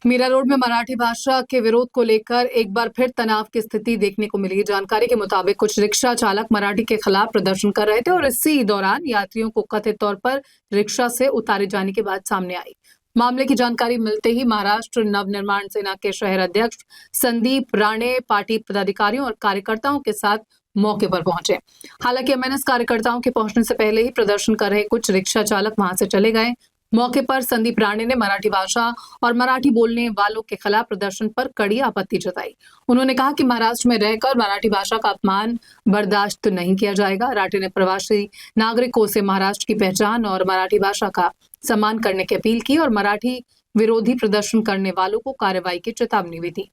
Mira road में मराठी भाषा के विरोध को लेकर एक बार फिर तनाव की स्थिति देखने को मिली। जानकारी के मुताबिक कुछ रिक्शा चालक मराठी के खिलाफ प्रदर्शन कर रहे थे और इसी दौरान यात्रियों को कथित तौर पर रिक्शा से उतारे जाने की बात सामने आई। मामले की जानकारी मिलते ही महाराष्ट्र नवनिर्माण सेना के शहर अध्यक्ष संदीप राणे पार्टी पदाधिकारियों और कार्यकर्ताओं के साथ मौके पर पहुंचे। हालांकि एमएनएस कार्यकर्ताओं के पहुंचने से पहले ही प्रदर्शन कर रहे कुछ रिक्शा चालक वहां से चले गए। मौके पर संदीप राणे ने मराठी भाषा और मराठी बोलने वालों के खिलाफ प्रदर्शन पर कड़ी आपत्ति जताई। उन्होंने कहा कि महाराष्ट्र में रहकर मराठी भाषा का अपमान बर्दाश्त नहीं किया जाएगा। राणे ने प्रवासी नागरिकों से महाराष्ट्र की पहचान और मराठी भाषा का सम्मान करने की अपील की और मराठी विरोधी प्रदर्शन करने वालों को कार्रवाई की चेतावनी भी दी।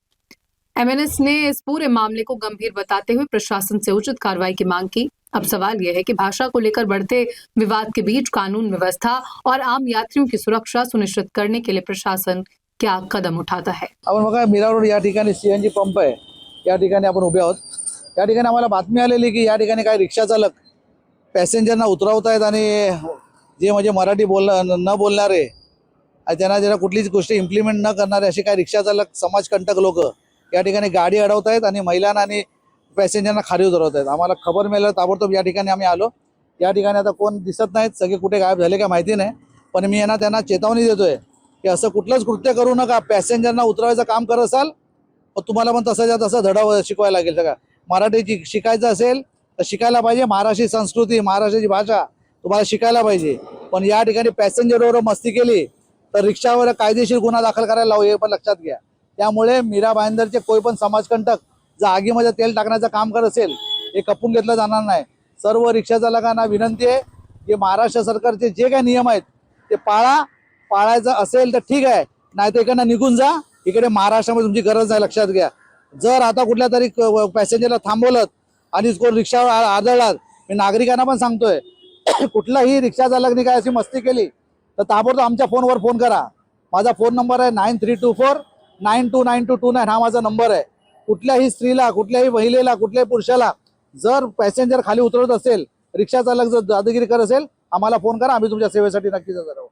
एमएनएस ने इस पूरे मामले को गंभीर बताते हुए प्रशासन से उचित कार्रवाई की मांग की। अब सवाल यह है कि भाषा को लेकर बढ़ते विवाद के बीच कानून व्यवस्था और आम यात्रियों की सुरक्षा सुनिश्चित करने के लिए प्रशासन क्या कदम उठाता है। आपण बघा मीरा रोड या ठिकाणी सीएनजी पंप आहे, या ठिकाणी आपण उभे आहोत। या ठिकाणी आम्हाला बातमी आलेली की या ठिकाणी काही रिक्षा चालक पॅसेंजरना उतरवत आहेत आणि जे म्हणजे मराठी न बोलणारे त्यांना कुठलीच गोष्ट इम्प्लिमेंट न करणारे असे काही रिक्षा चालक समाजकंटक लोक या ठिकाणी गाडी अडवत आहेत आणि महिलांना आणि पॅसेंजरना खाली उतरवत आहेत। आम्हाला खबर मिळाली ताबडतोब या ठिकाणी आम्ही आलो। या ठिकाणी आता कोण दिसत नाहीत, सगळे कुठे गायब झाले का माहिती नाही, पण मी त्यांना चेतावणी देतोय की असं कुठलंच कृत्य करू नका। पॅसेंजरना उतरवायचं काम करत असाल तर तुम्हाला पण तसं धडा शिकवायला लागेल। सगळं मराठी शिकायचं असेल तर शिकायला पाहिजे। महाराष्ट्री संस्कृती महाराष्ट्राची भाषा तुम्हाला शिकायला पाहिजे। पण या ठिकाणी पॅसेंजरवर मस्ती केली तर रिक्षावर कायदेशीर गुन्हा दाखल करायला लावू, हे पण लक्षात घ्या। त्यामुळे मीरा भाईंदरचे कोई पण समाजकंटक जर आगीमध्ये तेल टाकण्याचं काम करत असेल हे खपून घेतलं जाणार नाही। सर्व रिक्षा चालकांना विनंती आहे की महाराष्ट्र सरकारचे जे काही नियम आहेत ते पाळायचं असेल तर ठीक आहे, नाही तर इकडनं निघून जा। इकडे महाराष्ट्रामध्ये तुमची गरज नाही, लक्षात घ्या। जर आता कुठल्या तरी पॅसेंजरला थांबवलं आणि कोण रिक्षावर आदळलात, मी नागरिकांना पण सांगतोय कुठलाही रिक्षा चालकने काय अशी मस्ती केली तर ताबडतोब आमच्या फोनवर फोन करा। माझा फोन नंबर आहे 9324929229, हा माझा नंबर आहे। कुठल्याही स्त्रीला, कुठल्याही महिलेला, कुठल्याही पुरुषाला जर पॅसेंजर खाली उतरत असेल, रिक्षा चालक जर दादागिरी करत असेल, आम्हाला फोन करा, आम्ही तुमच्या सेवेसाठी नक्कीच हजर आहोत।